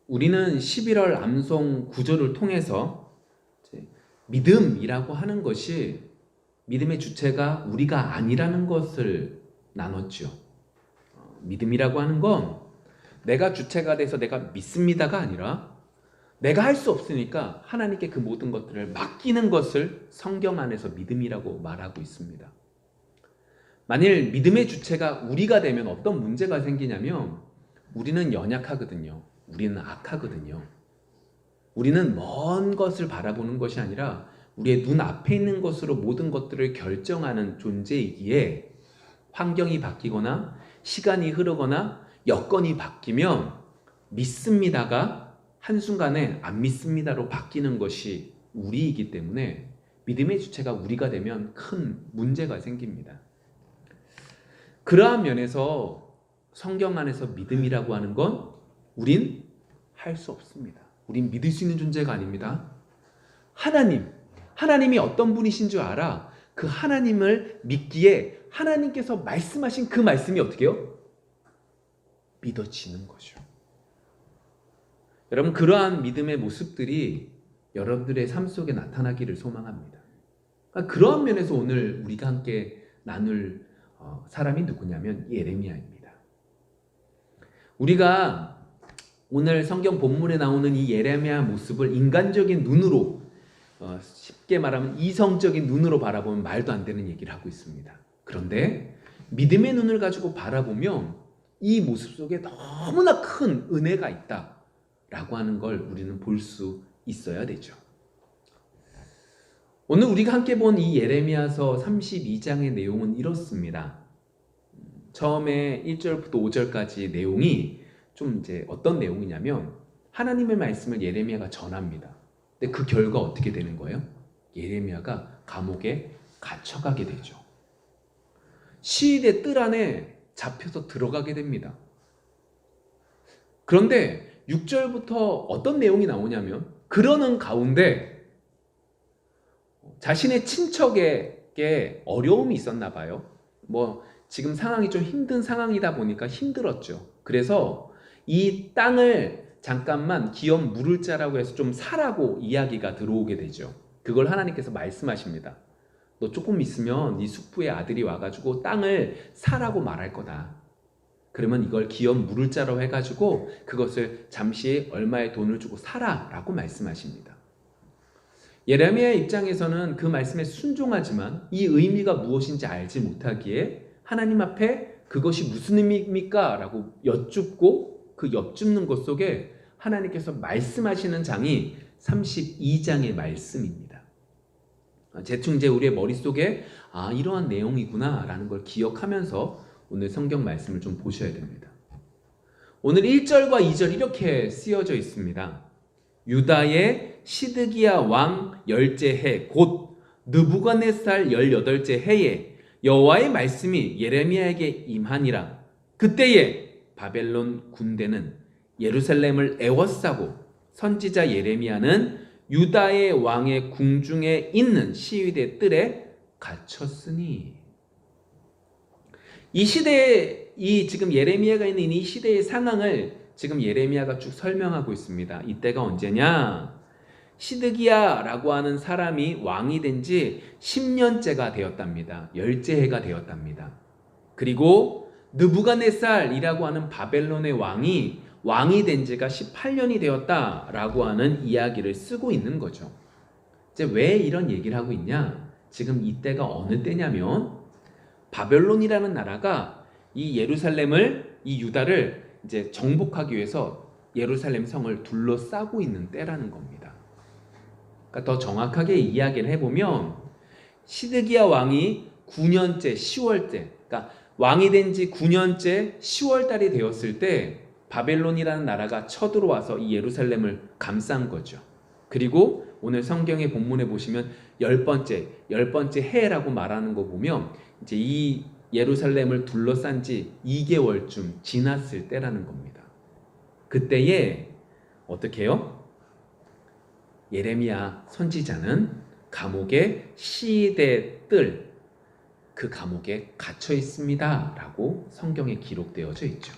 우리는 11월 암송 구절을 통해서 믿음이라고 하는 것이 믿음의 주체가 우리가 아니라는 것을 나눴죠. 믿음이라고 하는 건 내가 주체가 돼서 내가 믿습니다가 아니라 내가 할 수 없으니까 하나님께 그 모든 것들을 맡기는 것을 성경 안에서 믿음이라고 말하고 있습니다. 만일 믿음의 주체가 우리가 되면 어떤 문제가 생기냐면 우리는 연약하거든요. 우리는 악하거든요. 우리는 먼 것을 바라보는 것이 아니라 우리의 눈앞에 있는 것으로 모든 것들을 결정하는 존재이기에 환경이 바뀌거나 시간이 흐르거나 여건이 바뀌면 믿습니다가 한순간에 안 믿습니다로 바뀌는 것이 우리이기 때문에 믿음의 주체가 우리가 되면 큰 문제가 생깁니다. 그러한 면에서 성경 안에서 믿음이라고 하는 건 우린 할 수 없습니다. 우린 믿을 수 있는 존재가 아닙니다. 하나님이 어떤 분이신 줄 알아. 그 하나님을 믿기에 하나님께서 말씀하신 그 말씀이 어떻게 해요? 믿어지는 거죠. 여러분, 그러한 믿음의 모습들이 여러분들의 삶 속에 나타나기를 소망합니다. 그러니까 그러한 면에서 오늘 우리가 함께 나눌 사람이 누구냐면 예레미야입니다. 우리가 오늘 성경 본문에 나오는 이 예레미야 모습을 인간적인 눈으로 쉽게 말하면 이성적인 눈으로 바라보면 말도 안 되는 얘기를 하고 있습니다. 그런데 믿음의 눈을 가지고 바라보면 이 모습 속에 너무나 큰 은혜가 있다라고 하는 걸 우리는 볼 수 있어야 되죠. 오늘 우리가 함께 본 이 예레미야서 32장의 내용은 이렇습니다. 처음에 1절부터 5절까지 내용이 좀 이제 어떤 내용이냐면 하나님의 말씀을 예레미야가 전합니다. 근데 그 결과 어떻게 되는 거예요? 예레미야가 감옥에 갇혀가게 되죠. 시위대 뜰 안에 잡혀서 들어가게 됩니다. 그런데 6절부터 어떤 내용이 나오냐면 그러는 가운데 자신의 친척에게 어려움이 있었나 봐요. 지금 상황이 좀 힘든 상황이다 보니까 힘들었죠. 그래서 이 땅을 잠깐만 기업 물을 자라고 해서 좀 사라고 이야기가 들어오게 되죠. 그걸 하나님께서 말씀하십니다. 너 조금 있으면 네 숙부의 아들이 와가지고 땅을 사라고 말할 거다. 그러면 이걸 기업 물을 자라고 해가지고 그것을 잠시 얼마의 돈을 주고 사라라고 말씀하십니다. 예레미야의 입장에서는 그 말씀에 순종하지만 이 의미가 무엇인지 알지 못하기에 하나님 앞에 그것이 무슨 의미입니까? 라고 여쭙고 그 엿줍는 것 속에 하나님께서 말씀하시는 장이 32장의 말씀입니다. 대충 이제 우리의 머릿속에 이러한 내용이구나 라는 걸 기억하면서 오늘 성경 말씀을 좀 보셔야 됩니다. 오늘 1절과 2절 이렇게 쓰여져 있습니다. 유다의 시드기야 왕 10째 해 곧 느부갓네살 18째 해에 여호와의 말씀이 예레미야에게 임하니라. 그때에 바벨론 군대는 예루살렘을 에워싸고 선지자 예레미야는 유다의 왕의 궁중에 있는 시위대 뜰에 갇혔으니. 이 시대에 지금 예레미야가 있는 이 시대의 상황을 지금 예레미야가 쭉 설명하고 있습니다. 이때가 언제냐? 시드기야라고 하는 사람이 왕이 된 지 10년째가 되었답니다. 10째 해가 되었답니다. 그리고 느부갓네살이라고 하는 바벨론의 왕이 된 지가 18년이 되었다라고 하는 이야기를 쓰고 있는 거죠. 이제 왜 이런 얘기를 하고 있냐? 지금 이때가 어느 때냐면 바벨론이라는 나라가 이 예루살렘을, 이 유다를 이제 정복하기 위해서 예루살렘 성을 둘러싸고 있는 때라는 겁니다. 그러니까 더 정확하게 이야기를 해보면 시드기야 왕이 9년째 10월째, 그러니까 왕이 된 지 9년째 10월 달이 되었을 때 바벨론이라는 나라가 쳐들어와서 이 예루살렘을 감싼 거죠. 그리고 오늘 성경의 본문에 보시면 10번째 해라고 말하는 거 보면 이제 이 예루살렘을 둘러싼 지 2개월쯤 지났을 때라는 겁니다. 그때에 어떻게 해요? 예레미야 선지자는 감옥에 시대 뜰 그 감옥에 갇혀 있습니다 라고 성경에 기록되어져 있죠.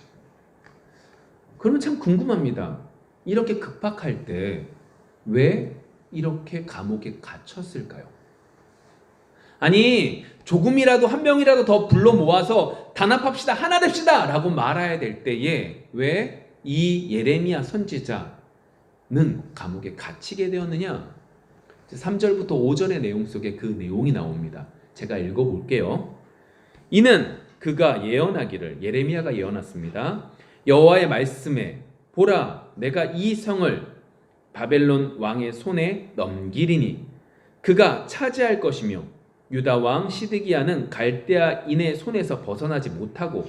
그러면 참 궁금합니다. 이렇게 급박할 때 왜 이렇게 감옥에 갇혔을까요? 아니, 조금이라도 한 명이라도 더 불러 모아서 단합합시다, 하나 됩시다 라고 말해야 될 때에 왜 이 예레미야 선지자는 감옥에 갇히게 되었느냐? 3절부터 5절의 내용 속에 그 내용이 나옵니다. 제가 읽어볼게요. 이는 그가 예언하기를, 예레미야가 예언했습니다. 여호와의 말씀에 보라, 내가 이 성을 바벨론 왕의 손에 넘기리니 그가 차지할 것이며 유다 왕 시드기야는 갈대아인의 손에서 벗어나지 못하고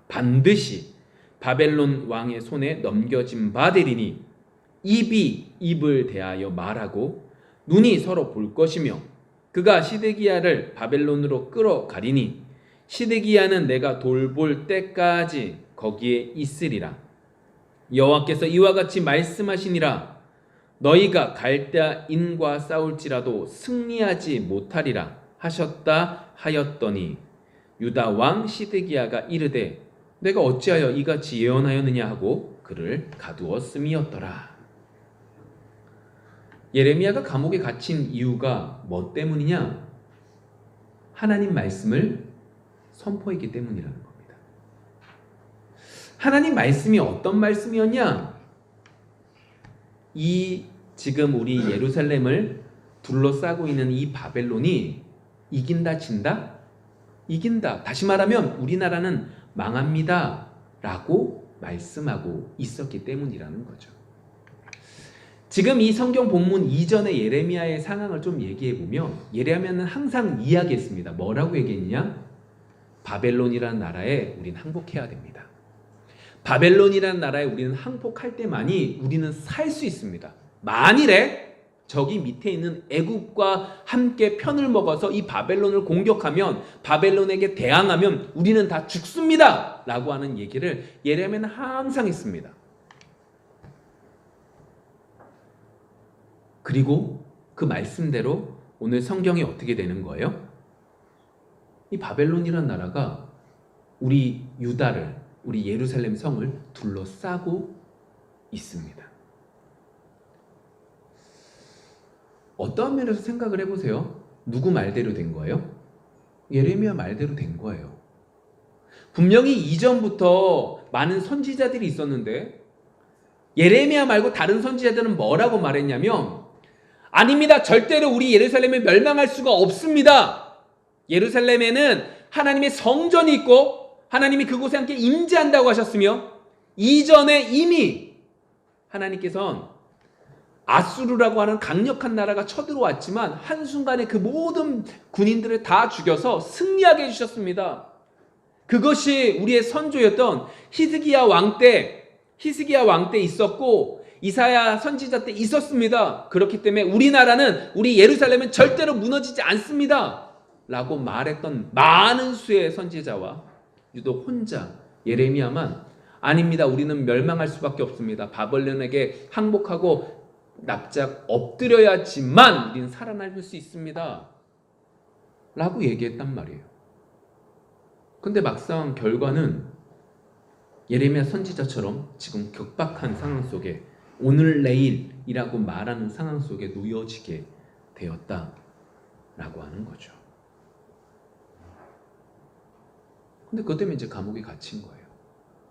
반드시 바벨론 왕의 손에 넘겨진 바 되리니 입이 입을 대하여 말하고 눈이 서로 볼 것이며 그가 시드기야를 바벨론으로 끌어가리니 시드기야는 내가 돌볼 때까지 거기에 있으리라. 여호와께서 이와 같이 말씀하시니라. 너희가 갈대아인과 싸울지라도 승리하지 못하리라 하셨다 하였더니 유다 왕 시드기야가 이르되 내가 어찌하여 이같이 예언하였느냐 하고 그를 가두었음이었더라. 예레미야가 감옥에 갇힌 이유가 뭐 때문이냐? 하나님 말씀을 선포했기 때문이라는 겁니다. 하나님 말씀이 어떤 말씀이었냐? 이 지금 우리 예루살렘을 둘러싸고 있는 이 바벨론이 이긴다 진다? 이긴다. 다시 말하면 우리나라는 망합니다 라고 말씀하고 있었기 때문이라는 거죠. 지금 이 성경 본문 이전의 예레미야의 상황을 좀 얘기해 보면 예레미야는 항상 이야기했습니다. 뭐라고 얘기했냐? 바벨론이라는 나라에 우리는 항복해야 됩니다. 바벨론이라는 나라에 우리는 항복할 때만이 우리는 살 수 있습니다. 만일에 저기 밑에 있는 애굽과 함께 편을 먹어서 이 바벨론을 공격하면 바벨론에게 대항하면 우리는 다 죽습니다 라고 하는 얘기를 예레미야는 항상 했습니다. 그리고 그 말씀대로 오늘 성경이 어떻게 되는 거예요? 이 바벨론이라는 나라가 우리 유다를, 우리 예루살렘 성을 둘러싸고 있습니다. 어떠한 면에서 생각을 해보세요. 누구 말대로 된 거예요? 예레미야 말대로 된 거예요. 분명히 이전부터 많은 선지자들이 있었는데 예레미야 말고 다른 선지자들은 뭐라고 말했냐면 아닙니다. 절대로 우리 예루살렘에 멸망할 수가 없습니다. 예루살렘에는 하나님의 성전이 있고 하나님이 그곳에 함께 임재한다고 하셨으며 이전에 이미 하나님께서는 아수르라고 하는 강력한 나라가 쳐들어왔지만 한순간에 그 모든 군인들을 다 죽여서 승리하게 해주셨습니다. 그것이 우리의 선조였던 히스기야 왕 때 있었고 이사야 선지자 때 있었습니다. 그렇기 때문에 우리나라는 우리 예루살렘은 절대로 무너지지 않습니다 라고 말했던 많은 수의 선지자와 유독 혼자 예레미야만 아닙니다. 우리는 멸망할 수밖에 없습니다. 바벨론에게 항복하고 납작 엎드려야지만 우리는 살아남을 수 있습니다 라고 얘기했단 말이에요. 근데 막상 결과는 예레미야 선지자처럼 지금 격박한 상황 속에 오늘 내일이라고 말하는 상황 속에 놓여지게 되었다라고 하는 거죠. 근데 그것 때문에 이제 감옥에 갇힌 거예요.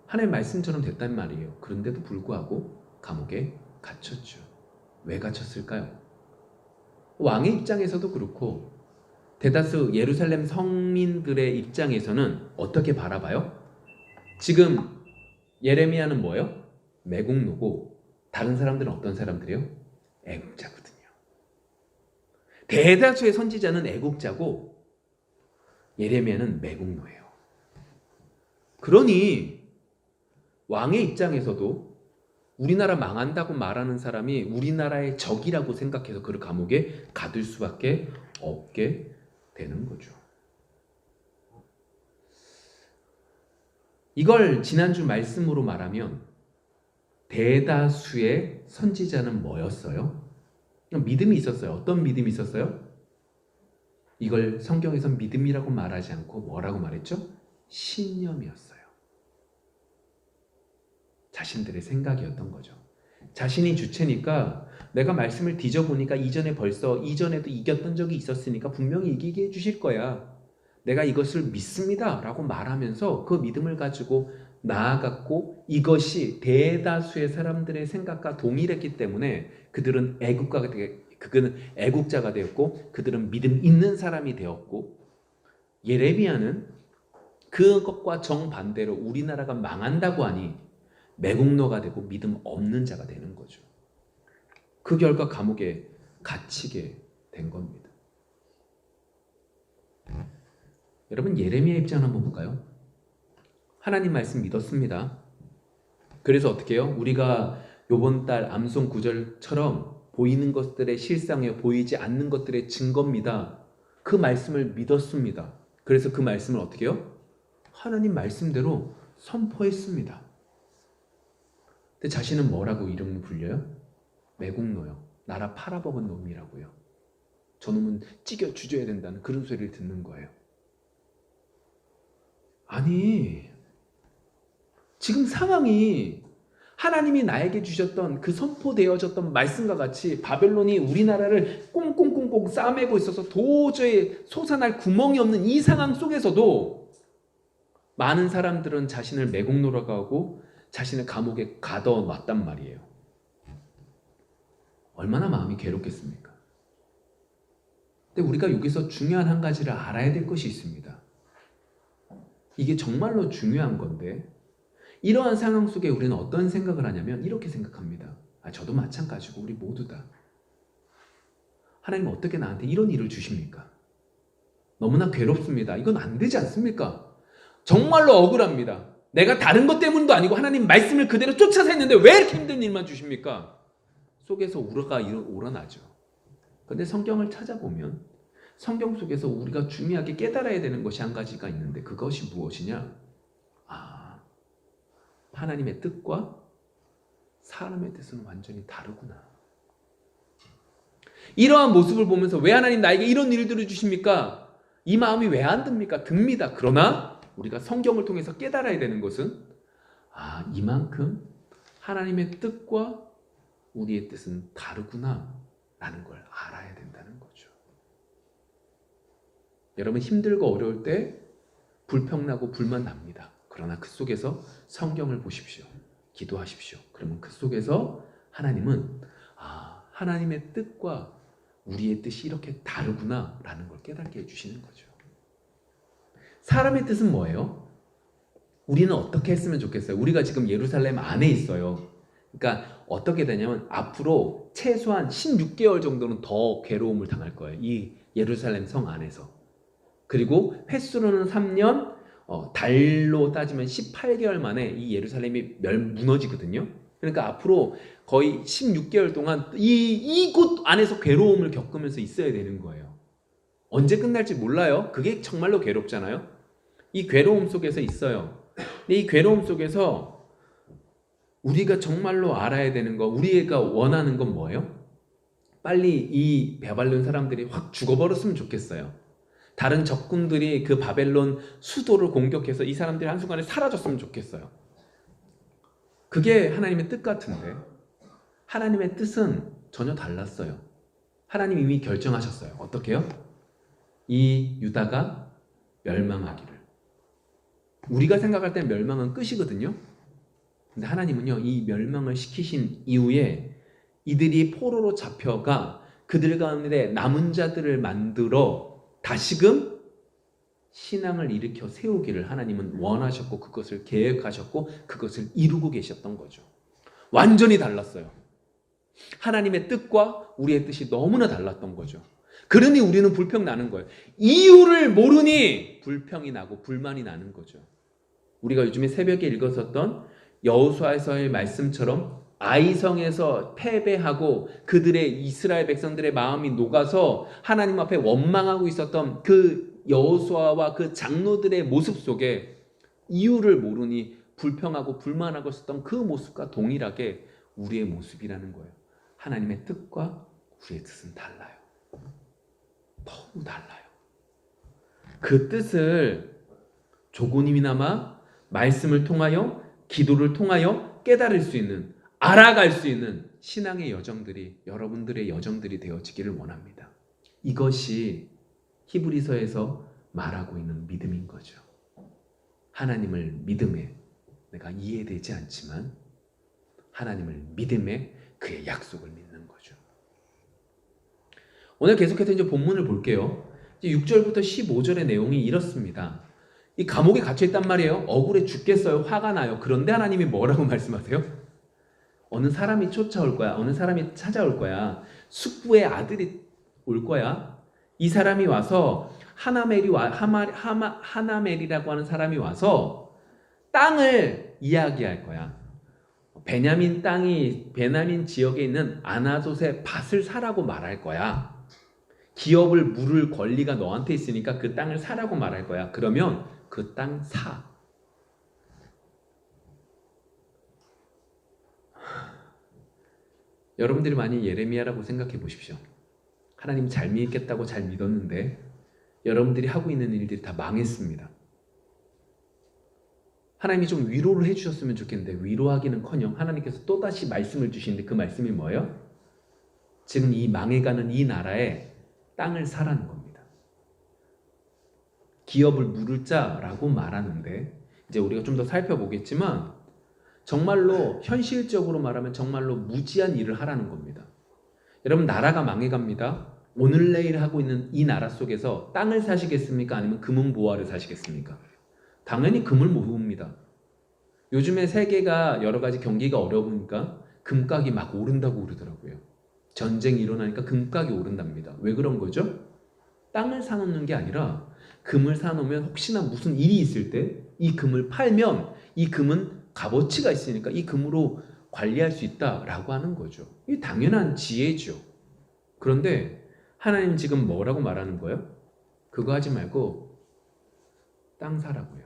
하나님의 말씀처럼 됐단 말이에요. 그런데도 불구하고 감옥에 갇혔죠. 왜 갇혔을까요? 왕의 입장에서도 그렇고 대다수 예루살렘 성민들의 입장에서는 어떻게 바라봐요? 지금 예레미야는 뭐예요? 매국노고 다른 사람들은 어떤 사람들이에요? 애국자거든요. 대다수의 선지자는 애국자고 예레미야는 매국노예요. 그러니 왕의 입장에서도 우리나라 망한다고 말하는 사람이 우리나라의 적이라고 생각해서 그를 감옥에 가둘 수밖에 없게 되는 거죠. 이걸 지난주 말씀으로 말하면 대다수의 선지자는 뭐였어요? 믿음이 있었어요. 어떤 믿음이 있었어요? 이걸 성경에선 믿음이라고 말하지 않고 뭐라고 말했죠? 신념이었어요. 자신들의 생각이었던 거죠. 자신이 주체니까 내가 말씀을 뒤져보니까 이전에도 이겼던 적이 있었으니까 분명히 이기게 해주실 거야. 내가 이것을 믿습니다 라고 말하면서 그 믿음을 가지고 나아갔고 이것이 대다수의 사람들의 생각과 동일했기 때문에 그들은 애국자가 되었고 그들은 믿음 있는 사람이 되었고 예레미야는 그것과 정반대로 우리나라가 망한다고 하니 매국노가 되고 믿음 없는 자가 되는 거죠. 그 결과 감옥에 갇히게 된 겁니다. 여러분 예레미야 입장 한번 볼까요? 하나님 말씀 믿었습니다. 그래서 어떻게 해요? 우리가 요번 달 암송 구절처럼 보이는 것들의 실상에 보이지 않는 것들의 증거입니다. 그 말씀을 믿었습니다. 그래서 그 말씀을 어떻게 해요? 하나님 말씀대로 선포했습니다. 근데 자신은 뭐라고 이름을 불려요? 매국노요. 나라 팔아먹은 놈이라고요. 저놈은 찢겨 죽여야 된다는 그런 소리를 듣는 거예요. 아니, 지금 상황이 하나님이 나에게 주셨던 그 선포되어졌던 말씀과 같이 바벨론이 우리나라를 꽁꽁꽁꽁 싸매고 있어서 도저히 솟아날 구멍이 없는 이 상황 속에서도 많은 사람들은 자신을 매국노라고 하고 자신을 감옥에 가둬놨단 말이에요. 얼마나 마음이 괴롭겠습니까? 근데 우리가 여기서 중요한 한 가지를 알아야 될 것이 있습니다. 이게 정말로 중요한 건데 이러한 상황 속에 우리는 어떤 생각을 하냐면 이렇게 생각합니다. 저도 마찬가지고 우리 모두 다. 하나님 어떻게 나한테 이런 일을 주십니까? 너무나 괴롭습니다. 이건 안 되지 않습니까? 정말로 억울합니다. 내가 다른 것 때문도 아니고 하나님 말씀을 그대로 쫓아서 했는데 왜 이렇게 힘든 일만 주십니까? 속에서 우러가 우러나죠. 그런데 성경을 찾아보면 성경 속에서 우리가 중요하게 깨달아야 되는 것이 한 가지가 있는데 그것이 무엇이냐? 하나님의 뜻과 사람의 뜻은 완전히 다르구나. 이러한 모습을 보면서 왜 하나님 나에게 이런 일들을 주십니까? 이 마음이 왜 안 듭니까? 듭니다. 그러나 우리가 성경을 통해서 깨달아야 되는 것은 이만큼 하나님의 뜻과 우리의 뜻은 다르구나 라는 걸 알아야 된다는 거죠. 여러분 힘들고 어려울 때 불평나고 불만 납니다. 그러나 그 속에서 성경을 보십시오. 기도하십시오. 그러면 그 속에서 하나님은 하나님의 뜻과 우리의 뜻이 이렇게 다르구나 라는 걸 깨닫게 해주시는 거죠. 사람의 뜻은 뭐예요? 우리는 어떻게 했으면 좋겠어요? 우리가 지금 예루살렘 안에 있어요. 그러니까 어떻게 되냐면 앞으로 최소한 16개월 정도는 더 괴로움을 당할 거예요. 이 예루살렘 성 안에서. 그리고 횟수로는 3년, 달로 따지면 18개월 만에 이 예루살렘이 무너지거든요. 그러니까 앞으로 거의 16개월 동안 이곳 안에서 괴로움을 겪으면서 있어야 되는 거예요. 언제 끝날지 몰라요. 그게 정말로 괴롭잖아요. 이 괴로움 속에서 있어요. 근데 이 괴로움 속에서 우리가 정말로 알아야 되는 거, 우리가 원하는 건 뭐예요? 빨리 이 바벨론 사람들이 확 죽어버렸으면 좋겠어요. 다른 적군들이 그 바벨론 수도를 공격해서 이 사람들이 한순간에 사라졌으면 좋겠어요. 그게 하나님의 뜻 같은데 하나님의 뜻은 전혀 달랐어요. 하나님 이미 결정하셨어요. 어떻게요? 이 유다가 멸망하기를. 우리가 생각할 땐 멸망은 끝이거든요. 근데 하나님은요, 이 멸망을 시키신 이후에 이들이 포로로 잡혀가 그들 가운데 남은 자들을 만들어 다시금 신앙을 일으켜 세우기를 하나님은 원하셨고 그것을 계획하셨고 그것을 이루고 계셨던 거죠. 완전히 달랐어요. 하나님의 뜻과 우리의 뜻이 너무나 달랐던 거죠. 그러니 우리는 불평 나는 거예요. 이유를 모르니 불평이 나고 불만이 나는 거죠. 우리가 요즘에 새벽에 읽었었던 여호수아서의 말씀처럼 아이성에서 패배하고 그들의 이스라엘 백성들의 마음이 녹아서 하나님 앞에 원망하고 있었던 그 여호수아와 그 장로들의 모습 속에 이유를 모르니 불평하고 불만하고 있었던 그 모습과 동일하게 우리의 모습이라는 거예요. 하나님의 뜻과 우리의 뜻은 달라요. 너무 달라요. 그 뜻을 조금이나마 말씀을 통하여 기도를 통하여 깨달을 수 있는 알아갈 수 있는 신앙의 여정들이 여러분들의 여정들이 되어지기를 원합니다. 이것이 히브리서에서 말하고 있는 믿음인 거죠. 하나님을 믿음에 내가 이해되지 않지만 하나님을 믿음에 그의 약속을 믿는 거죠. 오늘 계속해서 이제 본문을 볼게요. 6절부터 15절의 내용이 이렇습니다. 이 감옥에 갇혀있단 말이에요. 억울해 죽겠어요. 화가 나요. 그런데 하나님이 뭐라고 말씀하세요? 어느 사람이 쫓아올 거야. 어느 사람이 찾아올 거야. 숙부의 아들이 올 거야. 이 사람이 와서 하나멜이라고 하는 사람이 와서 땅을 이야기할 거야. 베냐민 지역에 있는 아나돗의 밭을 사라고 말할 거야. 기업을 물을 권리가 너한테 있으니까 그 땅을 사라고 말할 거야. 그러면 그 땅 사. 여러분들이 많이 예레미야라고 생각해 보십시오. 하나님 잘 믿겠다고 잘 믿었는데 여러분들이 하고 있는 일들이 다 망했습니다. 하나님이 좀 위로를 해주셨으면 좋겠는데 위로하기는커녕 하나님께서 또다시 말씀을 주시는데 그 말씀이 뭐예요? 지금 이 망해가는 이 나라에 땅을 사라는 겁니다. 기업을 물을 자라고 말하는데 이제 우리가 좀 더 살펴보겠지만 정말로 현실적으로 말하면 정말로 무지한 일을 하라는 겁니다. 여러분 나라가 망해갑니다. 오늘 내일 하고 있는 이 나라 속에서 땅을 사시겠습니까? 아니면 금은보화를 사시겠습니까? 당연히 금을 모읍니다. 요즘에 세계가 여러 가지 경기가 어려우니까 금값이 막 오른다고 그러더라고요. 전쟁이 일어나니까 금값이 오른답니다. 왜 그런 거죠? 땅을 사놓는 게 아니라 금을 사놓으면 혹시나 무슨 일이 있을 때 이 금을 팔면 이 금은 값어치가 있으니까 이 금으로 관리할 수 있다라고 하는 거죠. 이게 당연한 지혜죠. 그런데 하나님 지금 뭐라고 말하는 거예요? 그거 하지 말고 땅 사라고요.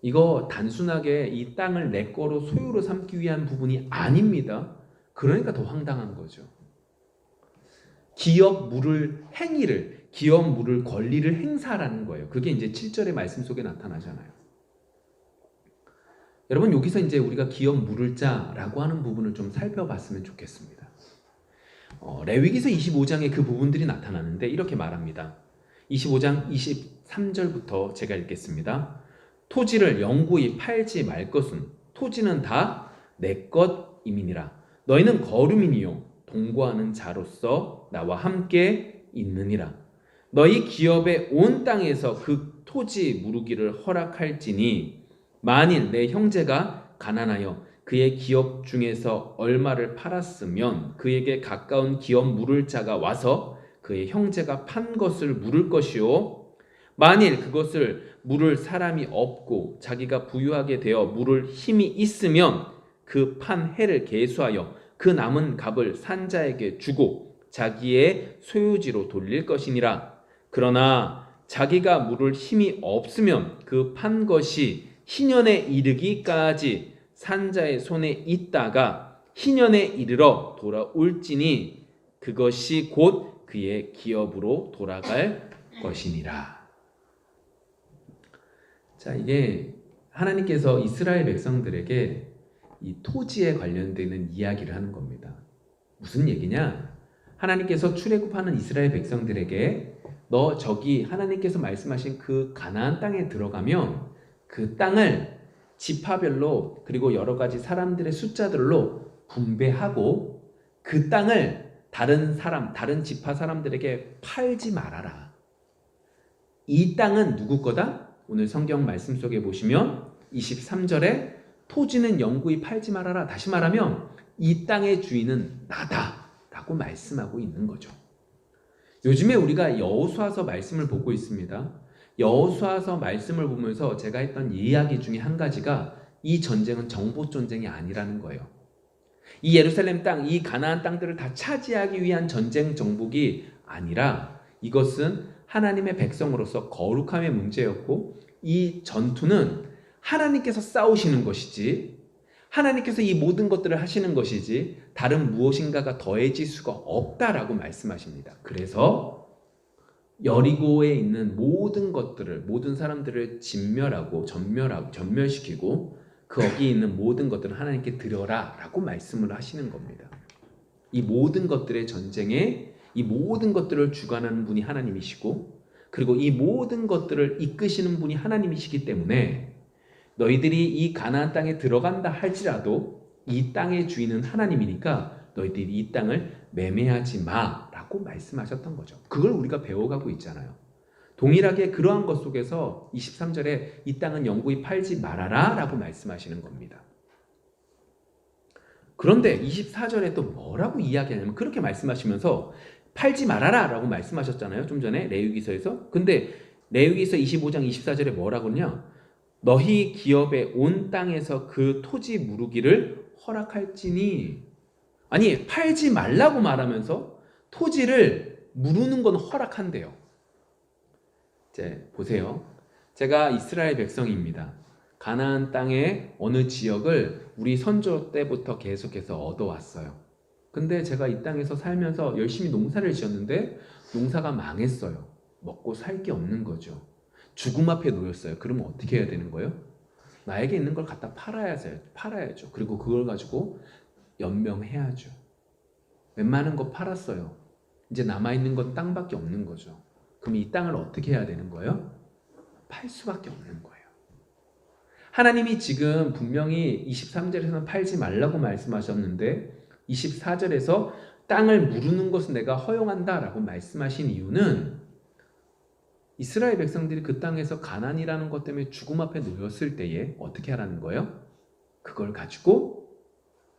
이거 단순하게 이 땅을 내 거로 소유로 삼기 위한 부분이 아닙니다. 그러니까 더 황당한 거죠. 기업 물을 행위를, 기업 물을 권리를 행사라는 거예요. 그게 이제 7절의 말씀 속에 나타나잖아요. 여러분 여기서 이제 우리가 기업 물을 자라고 하는 부분을 좀 살펴봤으면 좋겠습니다. 레위기서 25장에 그 부분들이 나타나는데 이렇게 말합니다. 25장 23절부터 제가 읽겠습니다. 토지를 영구히 팔지 말 것은 토지는 다 내 것임이니라. 너희는 거류민이요 동거하는 자로서 나와 함께 있느니라. 너희 기업의 온 땅에서 그 토지 무르기를 허락할지니 만일 내 형제가 가난하여 그의 기업 중에서 얼마를 팔았으면 그에게 가까운 기업 물을 자가 와서 그의 형제가 판 것을 물을 것이요 만일 그것을 물을 사람이 없고 자기가 부유하게 되어 물을 힘이 있으면 그 판 해를 계수하여 그 남은 값을 산자에게 주고 자기의 소유지로 돌릴 것이니라. 그러나 자기가 물을 힘이 없으면 그 판 것이 희년에 이르기까지 산자의 손에 있다가 희년에 이르러 돌아올지니 그것이 곧 그의 기업으로 돌아갈 것이니라. 자, 이게 하나님께서 이스라엘 백성들에게 이 토지에 관련되는 이야기를 하는 겁니다. 무슨 얘기냐? 하나님께서 출애굽하는 이스라엘 백성들에게 너 저기 하나님께서 말씀하신 그 가나안 땅에 들어가면 그 땅을 지파별로 그리고 여러 가지 사람들의 숫자들로 분배하고 그 땅을 다른 지파 사람들에게 팔지 말아라. 이 땅은 누구 거다? 오늘 성경 말씀 속에 보시면 23절에 토지는 영구히 팔지 말아라. 다시 말하면 이 땅의 주인은 나다 라고 말씀하고 있는 거죠. 요즘에 우리가 여호수아서 말씀을 보고 있습니다. 여호수아서 말씀을 보면서 제가 했던 이야기 중에 한 가지가 이 전쟁은 정복 전쟁이 아니라는 거예요. 이 예루살렘 땅, 이 가나안 땅들을 다 차지하기 위한 전쟁 정복이 아니라 이것은 하나님의 백성으로서 거룩함의 문제였고 이 전투는 하나님께서 싸우시는 것이지 하나님께서 이 모든 것들을 하시는 것이지 다른 무엇인가가 더해질 수가 없다라고 말씀하십니다. 그래서 여리고에 있는 모든 것들을 모든 사람들을 전멸시키고 거기 있는 모든 것들을 하나님께 드려라 라고 말씀을 하시는 겁니다. 이 모든 것들의 전쟁에 이 모든 것들을 주관하는 분이 하나님이시고, 그리고 이 모든 것들을 이끄시는 분이 하나님이시기 때문에 너희들이 이 가나안 땅에 들어간다 할지라도 이 땅의 주인은 하나님이니까 너희들이 이 땅을 매매하지 마라고 말씀하셨던 거죠. 그걸 우리가 배워가고 있잖아요. 동일하게 그러한 것 속에서 23절에 이 땅은 영구히 팔지 말아라 라고 말씀하시는 겁니다. 그런데 24절에 또 뭐라고 이야기하냐면, 그렇게 말씀하시면서 팔지 말아라 라고 말씀하셨잖아요, 좀 전에 레위기서에서. 근데 레위기서 25장 24절에 뭐라고 하냐, 너희 기업의 온 땅에서 그 토지 무르기를 허락할지니. 아니, 팔지 말라고 말하면서 토지를 무르는 건 허락한대요. 이제 보세요. 제가 이스라엘 백성입니다. 가나안 땅의 어느 지역을 우리 선조 때부터 계속해서 얻어왔어요. 근데 제가 이 땅에서 살면서 열심히 농사를 지었는데 농사가 망했어요. 먹고 살 게 없는 거죠. 죽음 앞에 놓였어요. 그러면 어떻게 해야 되는 거예요? 나에게 있는 걸 갖다 팔아야죠. 그리고 그걸 가지고 연명해야죠. 웬만한 거 팔았어요. 이제 남아있는 건 땅밖에 없는 거죠. 그럼 이 땅을 어떻게 해야 되는 거예요? 팔 수밖에 없는 거예요. 하나님이 지금 분명히 23절에서는 팔지 말라고 말씀하셨는데 24절에서 땅을 무르는 것은 내가 허용한다 라고 말씀하신 이유는, 이스라엘 백성들이 그 땅에서 가난이라는 것 때문에 죽음 앞에 놓였을 때에 어떻게 하라는 거예요? 그걸 가지고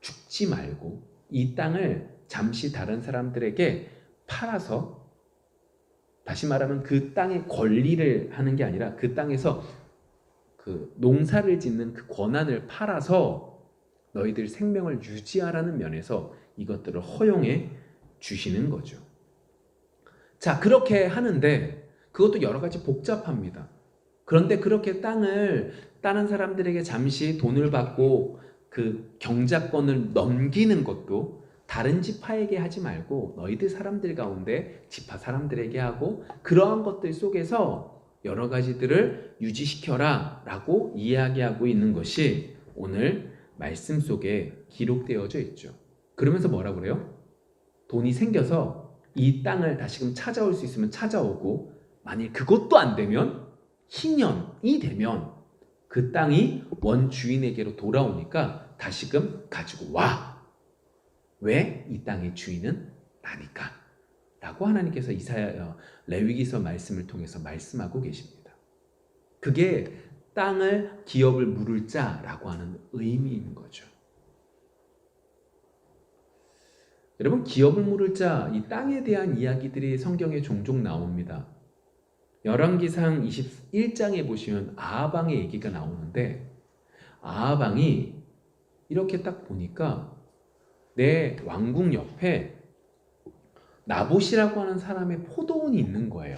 죽지 말고 이 땅을 잠시 다른 사람들에게 팔아서, 다시 말하면 그 땅의 권리를 하는 게 아니라 그 땅에서 그 농사를 짓는 그 권한을 팔아서 너희들 생명을 유지하라는 면에서 이것들을 허용해 주시는 거죠. 자, 그렇게 하는데 그것도 여러 가지 복잡합니다. 그런데 그렇게 땅을 다른 사람들에게 잠시 돈을 받고 그 경작권을 넘기는 것도 다른 지파에게 하지 말고 너희들 사람들 가운데 지파 사람들에게 하고, 그러한 것들 속에서 여러 가지들을 유지시켜라 라고 이야기하고 있는 것이 오늘 말씀 속에 기록되어져 있죠. 그러면서 뭐라 그래요? 돈이 생겨서 이 땅을 다시금 찾아올 수 있으면 찾아오고, 만일 그것도 안 되면 희년이 되면 그 땅이 원주인에게로 돌아오니까 다시금 가지고 와. 왜? 이 땅의 주인은 나니까 라고 하나님께서 레위기서 말씀을 통해서 말씀하고 계십니다. 그게 땅을 기업을 물을 자라고 하는 의미인 거죠. 여러분, 기업을 물을 자, 이 땅에 대한 이야기들이 성경에 종종 나옵니다. 열왕기상 21장에 보시면 아합왕의 얘기가 나오는데, 아합왕이 이렇게 딱 보니까 내 왕궁 옆에 나봇이라고 하는 사람의 포도원이 있는 거예요.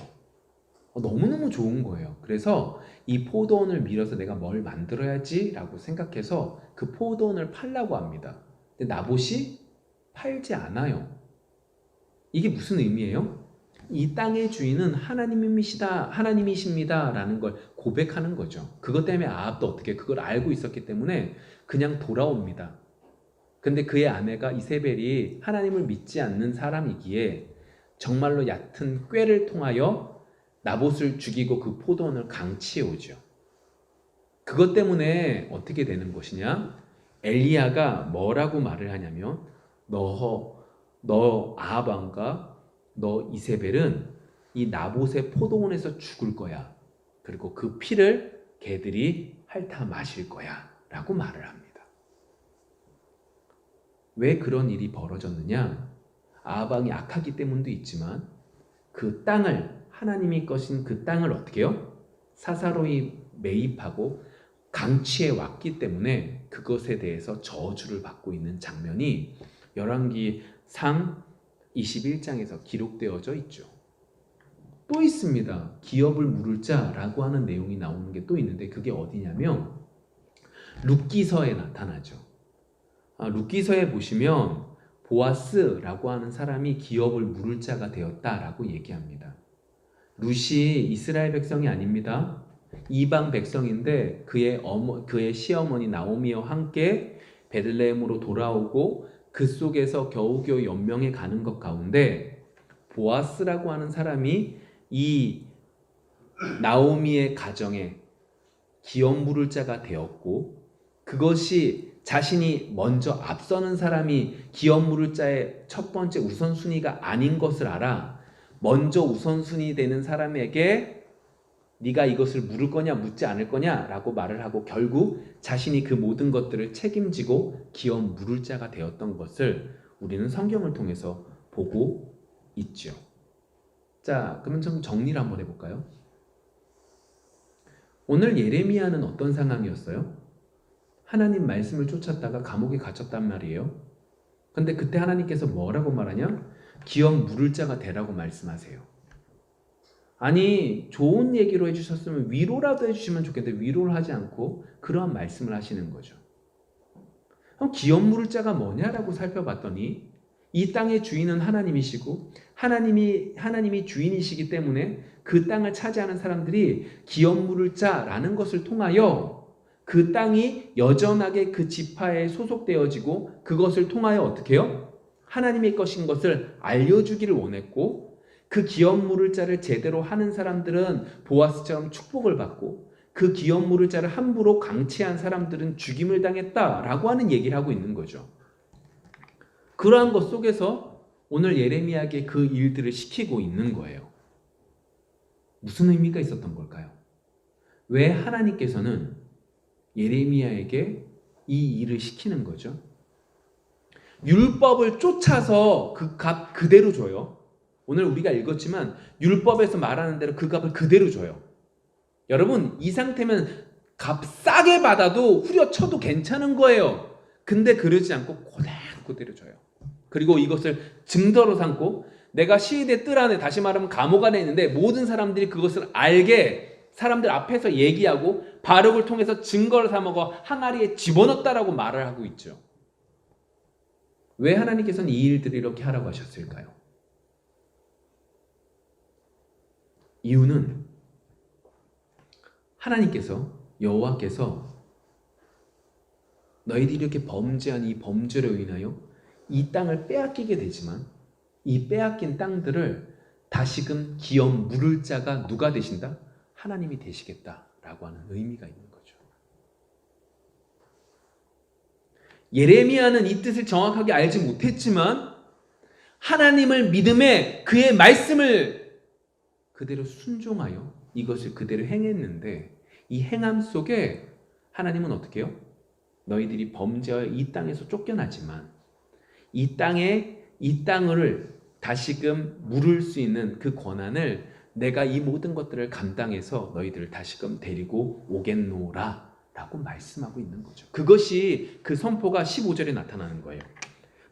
너무너무 좋은 거예요. 그래서 이 포도원을 밀어서 내가 뭘 만들어야지 라고 생각해서 그 포도원을 팔라고 합니다. 근데 나봇이 팔지 않아요. 이게 무슨 의미예요? 이 땅의 주인은 하나님이십니다 라는 걸 고백하는 거죠. 그것 때문에 아합도 어떻게 그걸 알고 있었기 때문에 그냥 돌아옵니다. 근데 그의 아내가 이세벨이 하나님을 믿지 않는 사람이기에 정말로 얕은 꾀를 통하여 나봇을 죽이고 그 포도원을 강취해 오죠. 그것 때문에 어떻게 되는 것이냐? 엘리야가 뭐라고 말을 하냐면, 너 아합 왕과 너 이세벨은 이 나봇의 포도원에서 죽을 거야. 그리고 그 피를 개들이 핥아 마실 거야 라고 말을 합니다. 왜 그런 일이 벌어졌느냐? 아합 왕이 악하기 때문도 있지만 그 땅을, 하나님이 것인 그 땅을 어떻게 해요? 사사로이 매입하고 강취해 왔기 때문에 그것에 대해서 저주를 받고 있는 장면이 열왕기상 21장에서 기록되어져 있죠. 또 있습니다. 기업을 물을 자라고 하는 내용이 나오는 게 또 있는데, 그게 어디냐면 룻기서에 나타나죠. 룻기서에 보시면 보아스라고 하는 사람이 기업을 물을 자가 되었다라고 얘기합니다. 룻이 이스라엘 백성이 아닙니다. 이방 백성인데 그의 시어머니 나오미와 함께 베들레헴으로 돌아오고 그 속에서 겨우겨우 연명해 가는 것 가운데 보아스라고 하는 사람이 이 나오미의 가정에 기업 물을 자가 되었고, 그것이 자신이 먼저 앞서는 사람이 기업 물을 자의 첫 번째 우선순위가 아닌 것을 알아 먼저 우선순위 되는 사람에게 네가 이것을 물을 거냐 묻지 않을 거냐 라고 말을 하고 결국 자신이 그 모든 것들을 책임지고 기업 물을 자가 되었던 것을 우리는 성경을 통해서 보고 있죠. 자, 그러면 좀 정리를 한번 해볼까요? 오늘 예레미야는 어떤 상황이었어요? 하나님 말씀을 쫓았다가 감옥에 갇혔단 말이에요. 근데 그때 하나님께서 뭐라고 말하냐? 기업 물을 자가 되라고 말씀하세요. 아니, 좋은 얘기로 해주셨으면 위로라도 해주시면 좋겠는데 위로를 하지 않고 그러한 말씀을 하시는 거죠. 그럼 기업 물을 자가 뭐냐라고 살펴봤더니 이 땅의 주인은 하나님이시고 하나님이 주인이시기 때문에 그 땅을 차지하는 사람들이 기업 물을 자라는 것을 통하여 그 땅이 여전하게 그 지파에 소속되어지고 그것을 통하여 어떻게 해요? 하나님의 것인 것을 알려주기를 원했고, 그 기업 물을 자를 제대로 하는 사람들은 보아스처럼 축복을 받고 그 기업 물을 자를 함부로 강취한 사람들은 죽임을 당했다라고 하는 얘기를 하고 있는 거죠. 그러한 것 속에서 오늘 예레미야에게 그 일들을 시키고 있는 거예요. 무슨 의미가 있었던 걸까요? 왜 하나님께서는 예레미야에게 이 일을 시키는 거죠? 율법을 쫓아서 그 값 그대로 줘요. 오늘 우리가 읽었지만 율법에서 말하는 대로 그 값을 그대로 줘요. 여러분, 이 상태면 값 싸게 받아도 후려쳐도 괜찮은 거예요. 근데 그러지 않고 그대로 줘요. 그리고 이것을 증거로 삼고 내가 시위대 뜰 안에, 다시 말하면 감옥 안에 있는데 모든 사람들이 그것을 알게 사람들 앞에서 얘기하고 바룩을 통해서 증거를 삼아서 항아리에 집어넣었다라고 말을 하고 있죠. 왜 하나님께서는 이 일들을 이렇게 하라고 하셨을까요? 이유는 하나님께서, 여호와께서 너희들이 이렇게 범죄한 이 범죄로 인하여 이 땅을 빼앗기게 되지만 이 빼앗긴 땅들을 다시금 기업 물을 자가 누가 되신다? 하나님이 되시겠다라고 하는 의미가 있는 거죠. 예레미야는 이 뜻을 정확하게 알지 못했지만 하나님을 믿음에 그의 말씀을 그대로 순종하여 이것을 그대로 행했는데, 이 행함 속에 하나님은 어떻게 해요? 너희들이 범죄하여 이 땅에서 쫓겨나지만 이 땅을 다시금 물을 수 있는 그 권한을 내가 이 모든 것들을 감당해서 너희들을 다시금 데리고 오겠노라 라고 말씀하고 있는 거죠. 그것이 그 선포가 15절에 나타나는 거예요.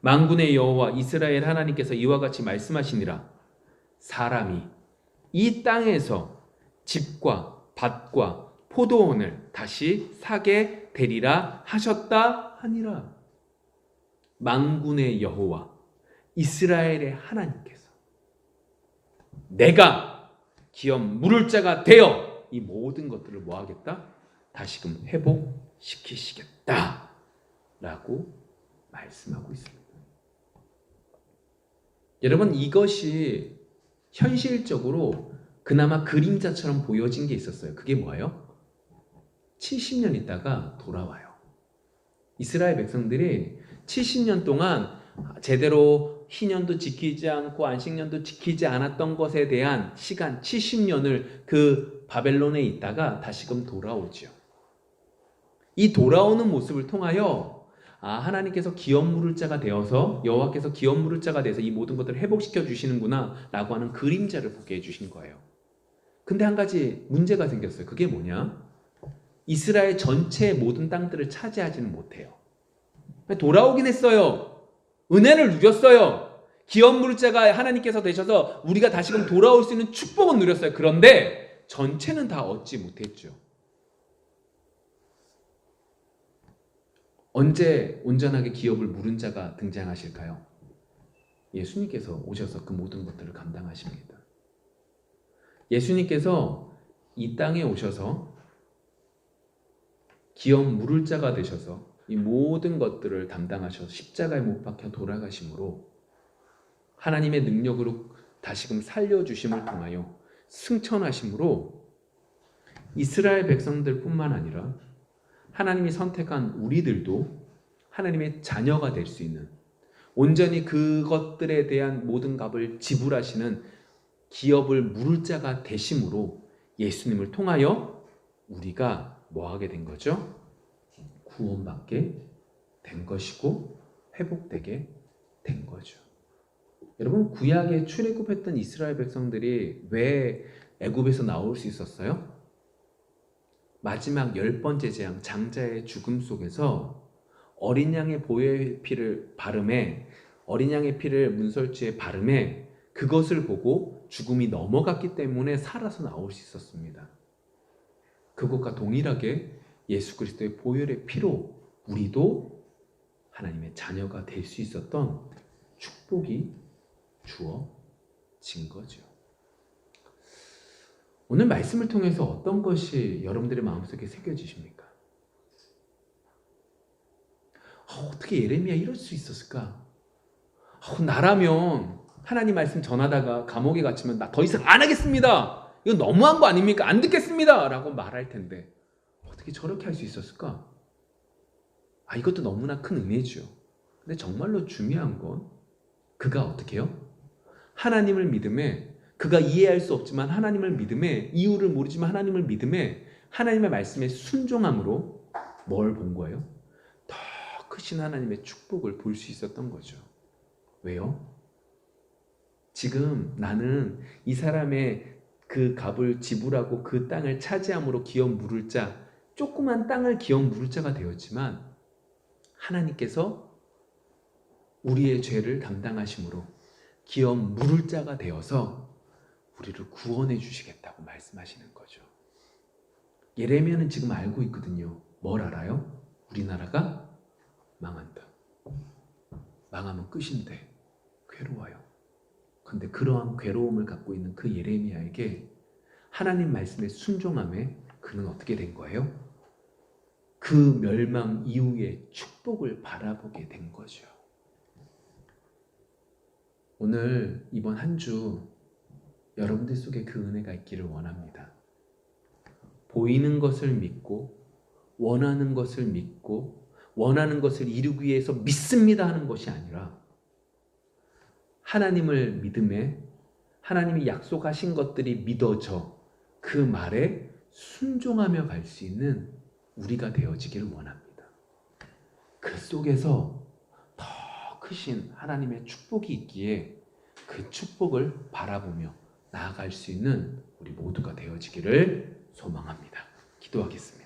만군의 여호와 이스라엘 하나님께서 이와 같이 말씀하시니라. 사람이 이 땅에서 집과 밭과 포도원을 다시 사게 되리라 하셨다 하니라. 만군의 여호와 이스라엘의 하나님께서 내가 기업 물을 자가 되어 이 모든 것들을 뭐 하겠다? 다시금 회복시키시겠다 라고 말씀하고 있습니다. 여러분, 이것이 현실적으로 그나마 그림자처럼 보여진 게 있었어요. 그게 뭐예요? 70년 있다가 돌아와요. 이스라엘 백성들이 70년 동안 제대로 희년도 지키지 않고 안식년도 지키지 않았던 것에 대한 시간 70년을 그 바벨론에 있다가 다시금 돌아오죠. 이 돌아오는 모습을 통하여 하나님께서 기업 물을 자가 되어서, 여호와께서 기업 물을 자가 돼서 이 모든 것들을 회복시켜 주시는구나 라고 하는 그림자를 보게 해주신 거예요. 근데 한 가지 문제가 생겼어요. 그게 뭐냐? 이스라엘 전체의 모든 땅들을 차지하지는 못해요. 돌아오긴 했어요. 은혜를 누렸어요. 기업 물을 자가 하나님께서 되셔서 우리가 다시금 돌아올 수 있는 축복은 누렸어요. 그런데 전체는 다 얻지 못했죠. 언제 온전하게 기업을 물은 자가 등장하실까요? 예수님께서 오셔서 그 모든 것들을 감당하십니다. 예수님께서 이 땅에 오셔서 기업 물을 자가 되셔서 이 모든 것들을 담당하셔서 십자가에 못 박혀 돌아가심으로 하나님의 능력으로 다시금 살려주심을 통하여 승천하심으로 이스라엘 백성들뿐만 아니라 하나님이 선택한 우리들도 하나님의 자녀가 될 수 있는, 온전히 그것들에 대한 모든 값을 지불하시는 기업을 물을 자가 되심으로 예수님을 통하여 우리가 뭐하게 된 거죠? 구원받게 된 것이고 회복되게 된 거죠. 여러분, 구약에 출애굽했던 이스라엘 백성들이 왜 애굽에서 나올 수 있었어요? 마지막 10번째 재앙, 장자의 죽음 속에서 어린 양의 보혈 피를 바름에, 어린 양의 피를 문설주에 바름에 그것을 보고 죽음이 넘어갔기 때문에 살아서 나올 수 있었습니다. 그것과 동일하게 예수 그리스도의 보혈의 피로 우리도 하나님의 자녀가 될 수 있었던 축복이 주어진 거죠. 오늘 말씀을 통해서 어떤 것이 여러분들의 마음속에 새겨지십니까? 어떻게 예레미야 이럴 수 있었을까? 나라면 하나님 말씀 전하다가 감옥에 갇히면 나 더 이상 안 하겠습니다. 이건 너무한 거 아닙니까? 안 듣겠습니다. 라고 말할 텐데 어떻게 저렇게 할 수 있었을까? 이것도 너무나 큰 은혜죠. 근데 정말로 중요한 건 그가 어떻게 해요? 하나님을 믿음에, 그가 이해할 수 없지만 하나님을 믿음에, 이유를 모르지만 하나님을 믿음에 하나님의 말씀에 순종함으로 뭘 본 거예요? 더 크신 하나님의 축복을 볼 수 있었던 거죠. 왜요? 지금 나는 이 사람의 그 값을 지불하고 그 땅을 차지함으로 기업 물을 자, 조그만 땅을 기업 물을 자가 되었지만 하나님께서 우리의 죄를 담당하심으로 기업 물을 자가 되어서 우리를 구원해 주시겠다고 말씀하시는 거죠. 예레미야는 지금 알고 있거든요. 뭘 알아요? 우리나라가 망한다. 망하면 끝인데 괴로워요. 근데 그러한 괴로움을 갖고 있는 그 예레미야에게 하나님 말씀에 순종함에 그는 어떻게 된 거예요? 그 멸망 이후의 축복을 바라보게 된 거죠. 오늘 이번 한 주 여러분들 속에 그 은혜가 있기를 원합니다. 보이는 것을 믿고 원하는 것을 믿고 원하는 것을 이루기 위해서 믿습니다 하는 것이 아니라 하나님을 믿음에 하나님이 약속하신 것들이 믿어져 그 말에 순종하며 갈 수 있는 우리가 되어지기를 원합니다. 그 속에서 더 크신 하나님의 축복이 있기에 그 축복을 바라보며 나아갈 수 있는 우리 모두가 되어지기를 소망합니다. 기도하겠습니다.